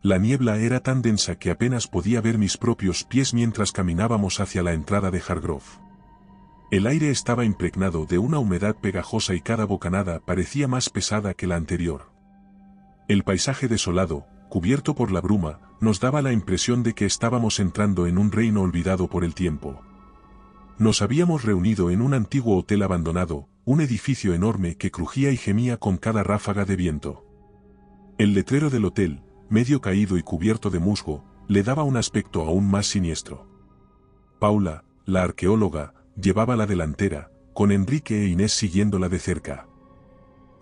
La niebla era tan densa que apenas podía ver mis propios pies mientras caminábamos hacia la entrada de Hargrove. El aire estaba impregnado de una humedad pegajosa y cada bocanada parecía más pesada que la anterior. El paisaje desolado, cubierto por la bruma, nos daba la impresión de que estábamos entrando en un reino olvidado por el tiempo. Nos habíamos reunido en un antiguo hotel abandonado, un edificio enorme que crujía y gemía con cada ráfaga de viento. El letrero del hotel, medio caído y cubierto de musgo, le daba un aspecto aún más siniestro. Paula, la arqueóloga, llevaba la delantera, con Enrique e Inés siguiéndola de cerca.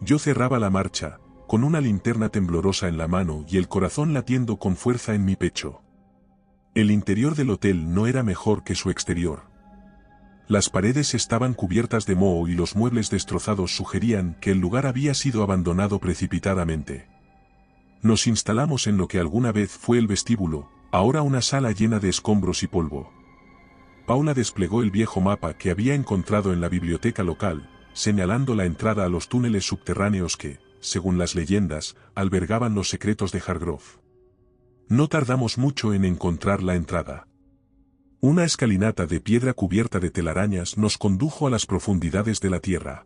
Yo cerraba la marcha, con una linterna temblorosa en la mano y el corazón latiendo con fuerza en mi pecho. El interior del hotel no era mejor que su exterior. Las paredes estaban cubiertas de moho y los muebles destrozados sugerían que el lugar había sido abandonado precipitadamente. Nos instalamos en lo que alguna vez fue el vestíbulo, ahora una sala llena de escombros y polvo. Paula desplegó el viejo mapa que había encontrado en la biblioteca local, señalando la entrada a los túneles subterráneos que, según las leyendas, albergaban los secretos de Hargrove. No tardamos mucho en encontrar la entrada. Una escalinata de piedra cubierta de telarañas nos condujo a las profundidades de la tierra.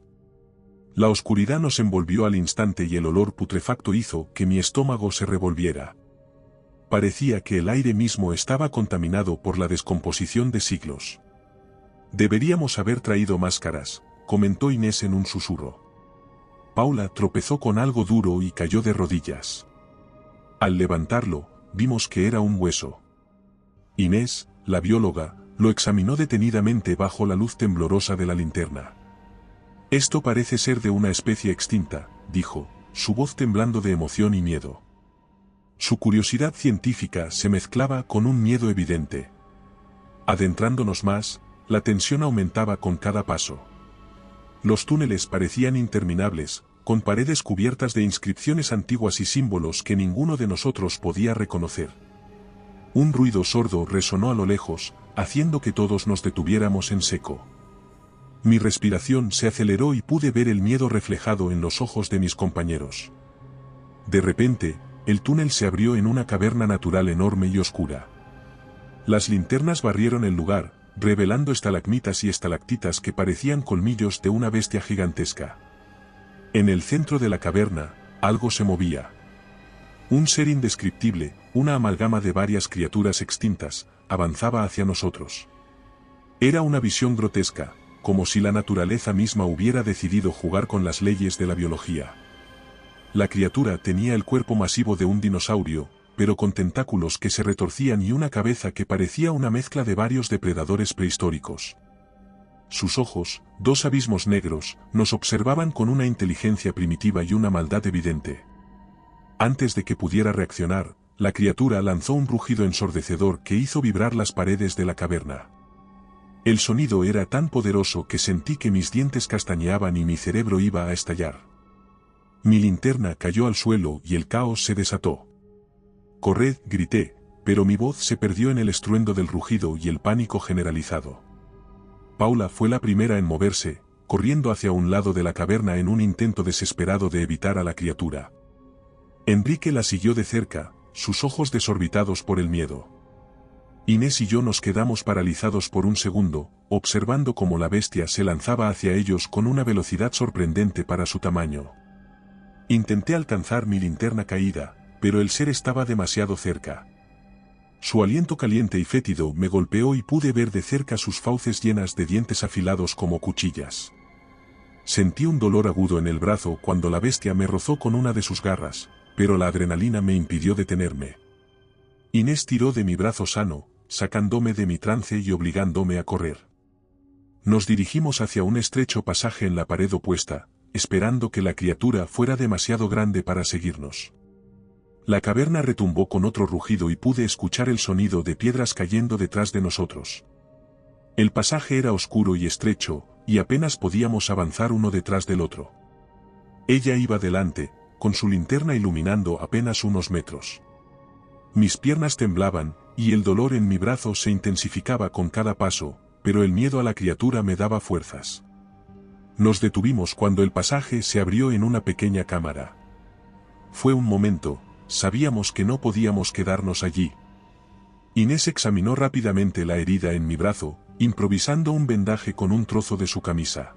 La oscuridad nos envolvió al instante y el olor putrefacto hizo que mi estómago se revolviera. Parecía que el aire mismo estaba contaminado por la descomposición de siglos. Deberíamos haber traído máscaras, comentó Inés en un susurro. Paula tropezó con algo duro y cayó de rodillas. Al levantarlo, vimos que era un hueso. Inés, la bióloga, lo examinó detenidamente bajo la luz temblorosa de la linterna. Esto parece ser de una especie extinta, dijo, su voz temblando de emoción y miedo. Su curiosidad científica se mezclaba con un miedo evidente. Adentrándonos más, la tensión aumentaba con cada paso. Los túneles parecían interminables, con paredes cubiertas de inscripciones antiguas y símbolos que ninguno de nosotros podía reconocer. Un ruido sordo resonó a lo lejos, haciendo que todos nos detuviéramos en seco. Mi respiración se aceleró y pude ver el miedo reflejado en los ojos de mis compañeros. De repente, el túnel se abrió en una caverna natural enorme y oscura. Las linternas barrieron el lugar, revelando estalagmitas y estalactitas que parecían colmillos de una bestia gigantesca. En el centro de la caverna, algo se movía. Un ser indescriptible, una amalgama de varias criaturas extintas, avanzaba hacia nosotros. Era una visión grotesca, como si la naturaleza misma hubiera decidido jugar con las leyes de la biología. La criatura tenía el cuerpo masivo de un dinosaurio, pero con tentáculos que se retorcían y una cabeza que parecía una mezcla de varios depredadores prehistóricos. Sus ojos, dos abismos negros, nos observaban con una inteligencia primitiva y una maldad evidente. Antes de que pudiera reaccionar, la criatura lanzó un rugido ensordecedor que hizo vibrar las paredes de la caverna. El sonido era tan poderoso que sentí que mis dientes castañeaban y mi cerebro iba a estallar. Mi linterna cayó al suelo y el caos se desató. «¡Corred!», grité, pero mi voz se perdió en el estruendo del rugido y el pánico generalizado. Paula fue la primera en moverse, corriendo hacia un lado de la caverna en un intento desesperado de evitar a la criatura. Enrique la siguió de cerca, sus ojos desorbitados por el miedo. Inés y yo nos quedamos paralizados por un segundo, observando cómo la bestia se lanzaba hacia ellos con una velocidad sorprendente para su tamaño. Intenté alcanzar mi linterna caída, pero el ser estaba demasiado cerca. Su aliento caliente y fétido me golpeó y pude ver de cerca sus fauces llenas de dientes afilados como cuchillas. Sentí un dolor agudo en el brazo cuando la bestia me rozó con una de sus garras, pero la adrenalina me impidió detenerme. Inés tiró de mi brazo sano, sacándome de mi trance y obligándome a correr. Nos dirigimos hacia un estrecho pasaje en la pared opuesta, esperando que la criatura fuera demasiado grande para seguirnos. La caverna retumbó con otro rugido y pude escuchar el sonido de piedras cayendo detrás de nosotros. El pasaje era oscuro y estrecho, y apenas podíamos avanzar uno detrás del otro. Ella iba delante, con su linterna iluminando apenas unos metros. Mis piernas temblaban, y el dolor en mi brazo se intensificaba con cada paso, pero el miedo a la criatura me daba fuerzas. Nos detuvimos cuando el pasaje se abrió en una pequeña cámara. Fue un momento, sabíamos que no podíamos quedarnos allí. Inés examinó rápidamente la herida en mi brazo, improvisando un vendaje con un trozo de su camisa.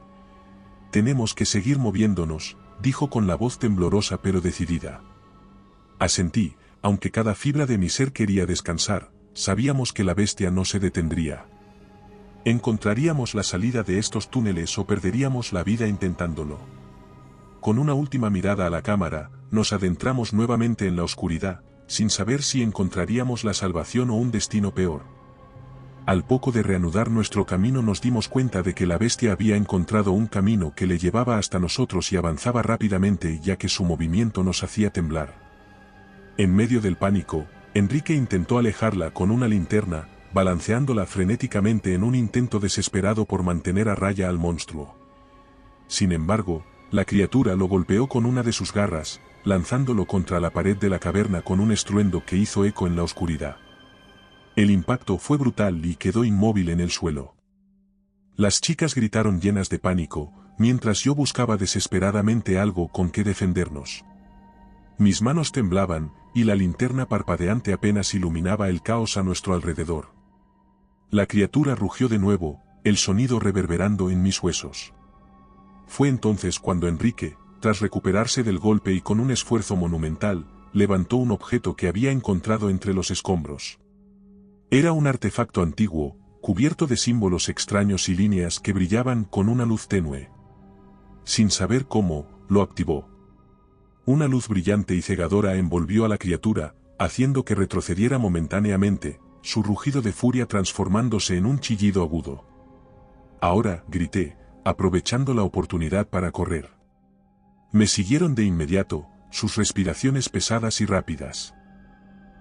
«Tenemos que seguir moviéndonos», dijo con la voz temblorosa pero decidida. Asentí, aunque cada fibra de mi ser quería descansar, sabíamos que la bestia no se detendría. Encontraríamos la salida de estos túneles o perderíamos la vida intentándolo. Con una última mirada a la cámara, nos adentramos nuevamente en la oscuridad, sin saber si encontraríamos la salvación o un destino peor. Al poco de reanudar nuestro camino nos dimos cuenta de que la bestia había encontrado un camino que le llevaba hasta nosotros y avanzaba rápidamente ya que su movimiento nos hacía temblar. En medio del pánico, Enrique intentó alejarla con una linterna, balanceándola frenéticamente en un intento desesperado por mantener a raya al monstruo. Sin embargo, la criatura lo golpeó con una de sus garras, lanzándolo contra la pared de la caverna con un estruendo que hizo eco en la oscuridad. El impacto fue brutal y quedó inmóvil en el suelo. Las chicas gritaron llenas de pánico, mientras yo buscaba desesperadamente algo con que defendernos. Mis manos temblaban, y la linterna parpadeante apenas iluminaba el caos a nuestro alrededor. La criatura rugió de nuevo, el sonido reverberando en mis huesos. Fue entonces cuando Enrique, tras recuperarse del golpe y con un esfuerzo monumental, levantó un objeto que había encontrado entre los escombros. Era un artefacto antiguo, cubierto de símbolos extraños y líneas que brillaban con una luz tenue. Sin saber cómo, lo activó. Una luz brillante y cegadora envolvió a la criatura, haciendo que retrocediera momentáneamente, su rugido de furia transformándose en un chillido agudo. «Ahora», grité, aprovechando la oportunidad para correr. Me siguieron de inmediato, sus respiraciones pesadas y rápidas.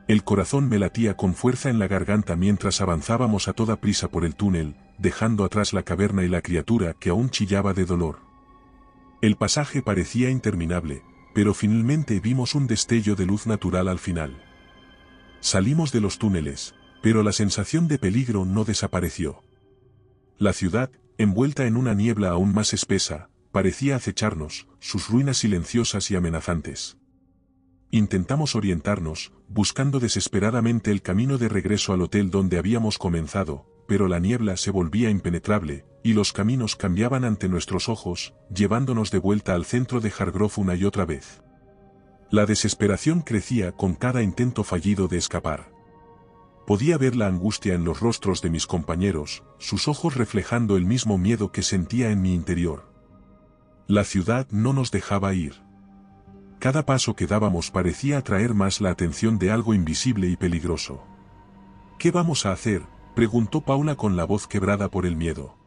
El corazón me latía con fuerza en la garganta mientras avanzábamos a toda prisa por el túnel, dejando atrás la caverna y la criatura que aún chillaba de dolor. El pasaje parecía interminable, pero finalmente vimos un destello de luz natural al final. Salimos de los túneles, pero la sensación de peligro no desapareció. La ciudad, envuelta en una niebla aún más espesa, parecía acecharnos, sus ruinas silenciosas y amenazantes. Intentamos orientarnos, buscando desesperadamente el camino de regreso al hotel donde habíamos comenzado, pero la niebla se volvía impenetrable, y los caminos cambiaban ante nuestros ojos, llevándonos de vuelta al centro de Hargrove una y otra vez. La desesperación crecía con cada intento fallido de escapar. Podía ver la angustia en los rostros de mis compañeros, sus ojos reflejando el mismo miedo que sentía en mi interior. La ciudad no nos dejaba ir. Cada paso que dábamos parecía atraer más la atención de algo invisible y peligroso. «¿Qué vamos a hacer?», preguntó Paula con la voz quebrada por el miedo.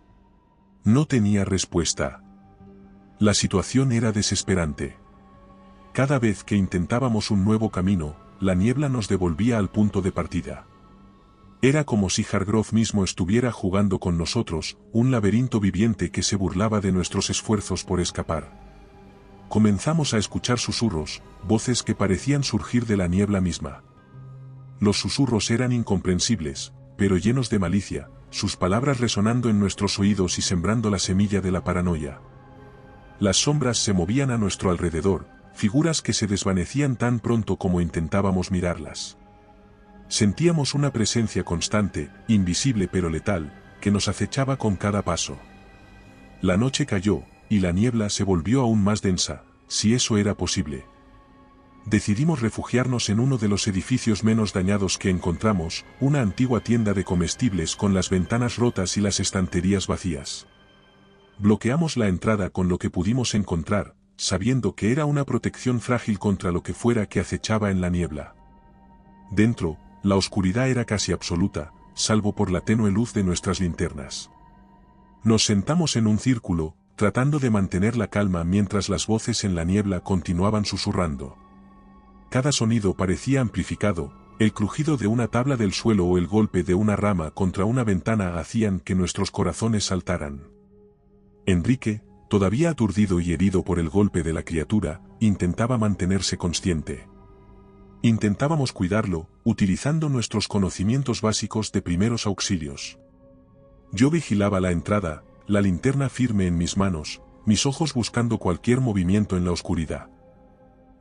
No tenía respuesta. La situación era desesperante. Cada vez que intentábamos un nuevo camino, la niebla nos devolvía al punto de partida. Era como si Hargrove mismo estuviera jugando con nosotros, un laberinto viviente que se burlaba de nuestros esfuerzos por escapar. Comenzamos a escuchar susurros, voces que parecían surgir de la niebla misma. Los susurros eran incomprensibles, pero llenos de malicia, sus palabras resonando en nuestros oídos y sembrando la semilla de la paranoia. Las sombras se movían a nuestro alrededor, figuras que se desvanecían tan pronto como intentábamos mirarlas. Sentíamos una presencia constante, invisible pero letal, que nos acechaba con cada paso. La noche cayó, y la niebla se volvió aún más densa, si eso era posible. Decidimos refugiarnos en uno de los edificios menos dañados que encontramos, una antigua tienda de comestibles con las ventanas rotas y las estanterías vacías. Bloqueamos la entrada con lo que pudimos encontrar, sabiendo que era una protección frágil contra lo que fuera que acechaba en la niebla. Dentro, la oscuridad era casi absoluta, salvo por la tenue luz de nuestras linternas. Nos sentamos en un círculo, tratando de mantener la calma mientras las voces en la niebla continuaban susurrando. Cada sonido parecía amplificado, el crujido de una tabla del suelo o el golpe de una rama contra una ventana hacían que nuestros corazones saltaran. Enrique, todavía aturdido y herido por el golpe de la criatura, intentaba mantenerse consciente. Intentábamos cuidarlo, utilizando nuestros conocimientos básicos de primeros auxilios. Yo vigilaba la entrada, la linterna firme en mis manos, mis ojos buscando cualquier movimiento en la oscuridad.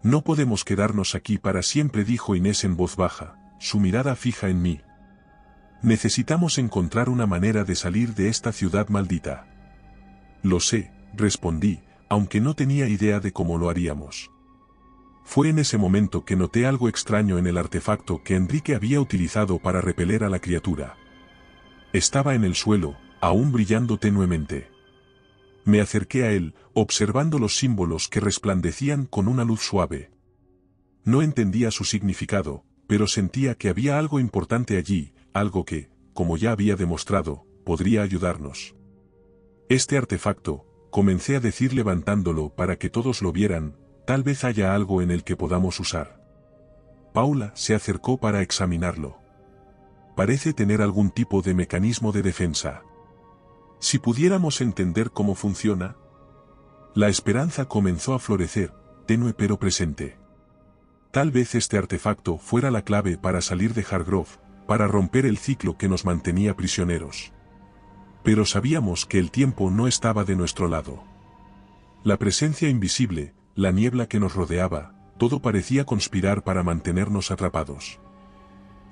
No podemos quedarnos aquí para siempre, dijo Inés en voz baja, su mirada fija en mí. Necesitamos encontrar una manera de salir de esta ciudad maldita. Lo sé, respondí, aunque no tenía idea de cómo lo haríamos. Fue en ese momento que noté algo extraño en el artefacto que Enrique había utilizado para repeler a la criatura. Estaba en el suelo, aún brillando tenuemente. Me acerqué a él, observando los símbolos que resplandecían con una luz suave. No entendía su significado, pero sentía que había algo importante allí, algo que, como ya había demostrado, podría ayudarnos. Este artefacto, comencé a decir levantándolo para que todos lo vieran, tal vez haya algo en el que podamos usar. Paula se acercó para examinarlo. Parece tener algún tipo de mecanismo de defensa. Si pudiéramos entender cómo funciona. La esperanza comenzó a florecer, tenue pero presente. Tal vez este artefacto fuera la clave para salir de Hargrove, para romper el ciclo que nos mantenía prisioneros. Pero sabíamos que el tiempo no estaba de nuestro lado. La presencia invisible, la niebla que nos rodeaba, todo parecía conspirar para mantenernos atrapados.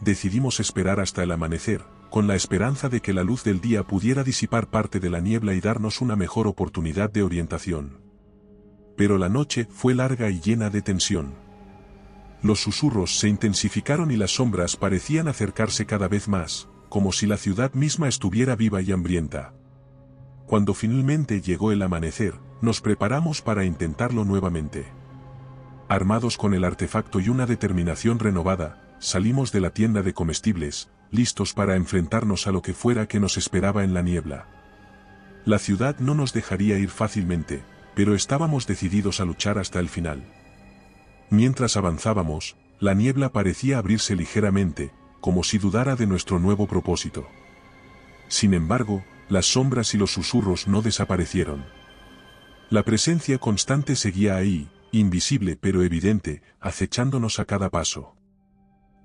Decidimos esperar hasta el amanecer, con la esperanza de que la luz del día pudiera disipar parte de la niebla y darnos una mejor oportunidad de orientación. Pero la noche fue larga y llena de tensión. Los susurros se intensificaron y las sombras parecían acercarse cada vez más, como si la ciudad misma estuviera viva y hambrienta. Cuando finalmente llegó el amanecer, nos preparamos para intentarlo nuevamente. Armados con el artefacto y una determinación renovada, salimos de la tienda de comestibles, listos para enfrentarnos a lo que fuera que nos esperaba en la niebla. La ciudad no nos dejaría ir fácilmente, pero estábamos decididos a luchar hasta el final. Mientras avanzábamos, la niebla parecía abrirse ligeramente, como si dudara de nuestro nuevo propósito. Sin embargo, las sombras y los susurros no desaparecieron. La presencia constante seguía ahí, invisible pero evidente, acechándonos a cada paso.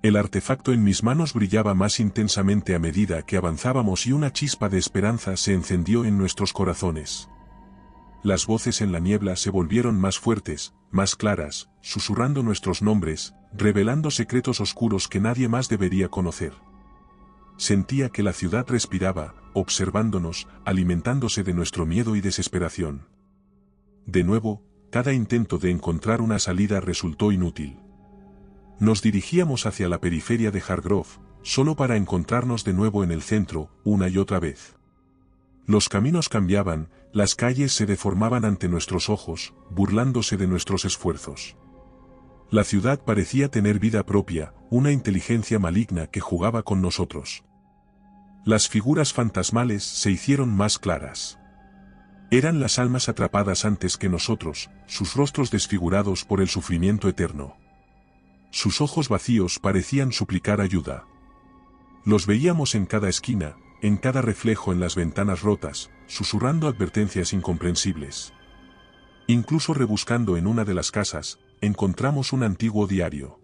El artefacto en mis manos brillaba más intensamente a medida que avanzábamos y una chispa de esperanza se encendió en nuestros corazones. Las voces en la niebla se volvieron más fuertes, más claras, susurrando nuestros nombres, revelando secretos oscuros que nadie más debería conocer. Sentía que la ciudad respiraba, observándonos, alimentándose de nuestro miedo y desesperación. De nuevo, cada intento de encontrar una salida resultó inútil. Nos dirigíamos hacia la periferia de Hargrove, solo para encontrarnos de nuevo en el centro, una y otra vez. Los caminos cambiaban, las calles se deformaban ante nuestros ojos, burlándose de nuestros esfuerzos. La ciudad parecía tener vida propia, una inteligencia maligna que jugaba con nosotros. Las figuras fantasmales se hicieron más claras. Eran las almas atrapadas antes que nosotros, sus rostros desfigurados por el sufrimiento eterno. Sus ojos vacíos parecían suplicar ayuda. Los veíamos en cada esquina, en cada reflejo en las ventanas rotas, susurrando advertencias incomprensibles. Incluso rebuscando en una de las casas, encontramos un antiguo diario.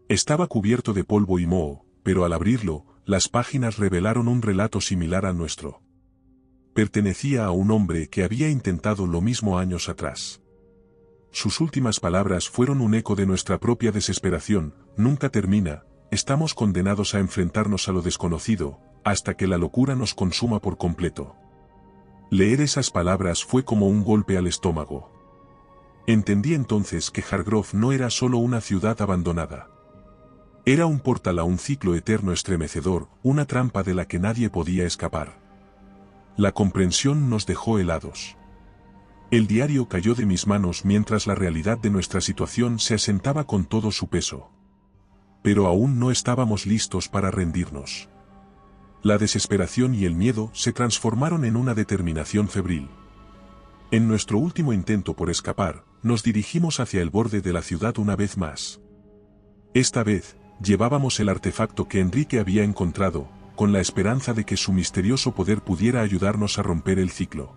Estaba cubierto de polvo y moho, pero al abrirlo, las páginas revelaron un relato similar al nuestro. Pertenecía a un hombre que había intentado lo mismo años atrás. Sus últimas palabras fueron un eco de nuestra propia desesperación: nunca termina, estamos condenados a enfrentarnos a lo desconocido, hasta que la locura nos consuma por completo. Leer esas palabras fue como un golpe al estómago. Entendí entonces que Hargrove no era solo una ciudad abandonada. Era un portal a un ciclo eterno estremecedor, una trampa de la que nadie podía escapar. La comprensión nos dejó helados. El diario cayó de mis manos mientras la realidad de nuestra situación se asentaba con todo su peso. Pero aún no estábamos listos para rendirnos. La desesperación y el miedo se transformaron en una determinación febril. En nuestro último intento por escapar, nos dirigimos hacia el borde de la ciudad una vez más. Esta vez, llevábamos el artefacto que Enrique había encontrado, con la esperanza de que su misterioso poder pudiera ayudarnos a romper el ciclo.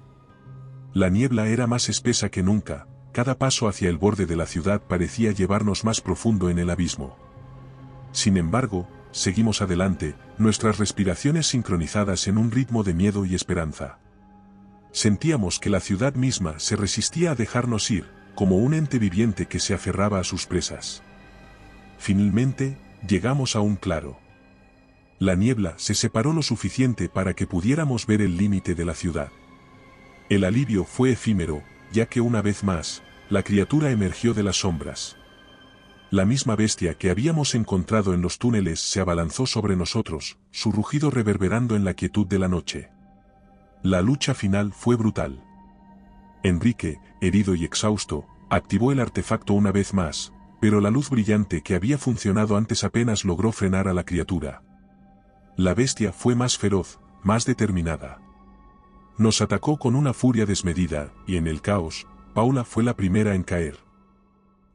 La niebla era más espesa que nunca, cada paso hacia el borde de la ciudad parecía llevarnos más profundo en el abismo. Sin embargo, seguimos adelante, nuestras respiraciones sincronizadas en un ritmo de miedo y esperanza. Sentíamos que la ciudad misma se resistía a dejarnos ir, como un ente viviente que se aferraba a sus presas. Finalmente, llegamos a un claro. La niebla se separó lo suficiente para que pudiéramos ver el límite de la ciudad. El alivio fue efímero, ya que una vez más, la criatura emergió de las sombras. La misma bestia que habíamos encontrado en los túneles se abalanzó sobre nosotros, su rugido reverberando en la quietud de la noche. La lucha final fue brutal. Enrique, herido y exhausto, activó el artefacto una vez más, pero la luz brillante que había funcionado antes apenas logró frenar a la criatura. La bestia fue más feroz, más determinada. Nos atacó con una furia desmedida, y en el caos, Paula fue la primera en caer.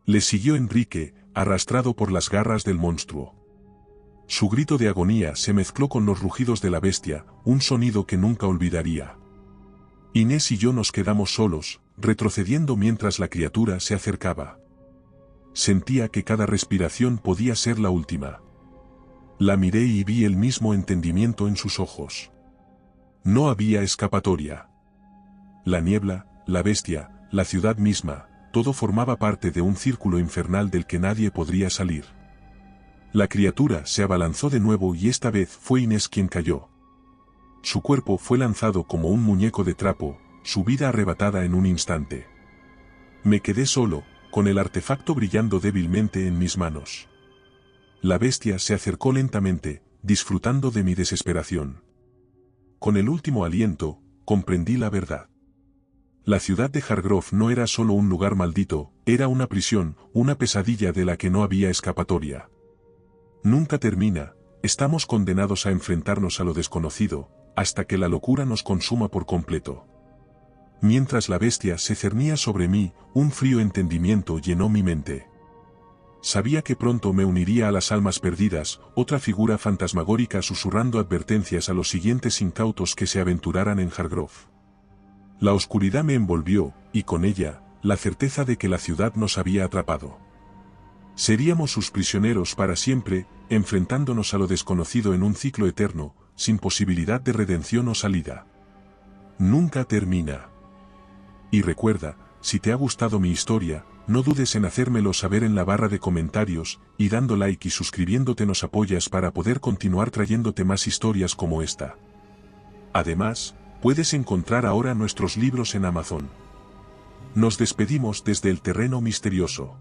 Le siguió Enrique, arrastrado por las garras del monstruo. Su grito de agonía se mezcló con los rugidos de la bestia, un sonido que nunca olvidaría. Inés y yo nos quedamos solos, retrocediendo mientras la criatura se acercaba. Sentía que cada respiración podía ser la última. La miré y vi el mismo entendimiento en sus ojos. No había escapatoria. La niebla, la bestia, la ciudad misma, todo formaba parte de un círculo infernal del que nadie podría salir. La criatura se abalanzó de nuevo y esta vez fue Inés quien cayó. Su cuerpo fue lanzado como un muñeco de trapo, su vida arrebatada en un instante. Me quedé solo, con el artefacto brillando débilmente en mis manos. La bestia se acercó lentamente, disfrutando de mi desesperación. Con el último aliento, comprendí la verdad. La ciudad de Hargrove no era solo un lugar maldito, era una prisión, una pesadilla de la que no había escapatoria. Nunca termina, estamos condenados a enfrentarnos a lo desconocido, hasta que la locura nos consuma por completo. Mientras la bestia se cernía sobre mí, un frío entendimiento llenó mi mente. Sabía que pronto me uniría a las almas perdidas, otra figura fantasmagórica susurrando advertencias a los siguientes incautos que se aventuraran en Hargrove. La oscuridad me envolvió, y con ella, la certeza de que la ciudad nos había atrapado. Seríamos sus prisioneros para siempre, enfrentándonos a lo desconocido en un ciclo eterno, sin posibilidad de redención o salida. Nunca termina. Y recuerda, si te ha gustado mi historia, no dudes en hacérmelo saber en la barra de comentarios, y dando like y suscribiéndote nos apoyas para poder continuar trayéndote más historias como esta. Además, puedes encontrar ahora nuestros libros en Amazon. Nos despedimos desde el terreno misterioso.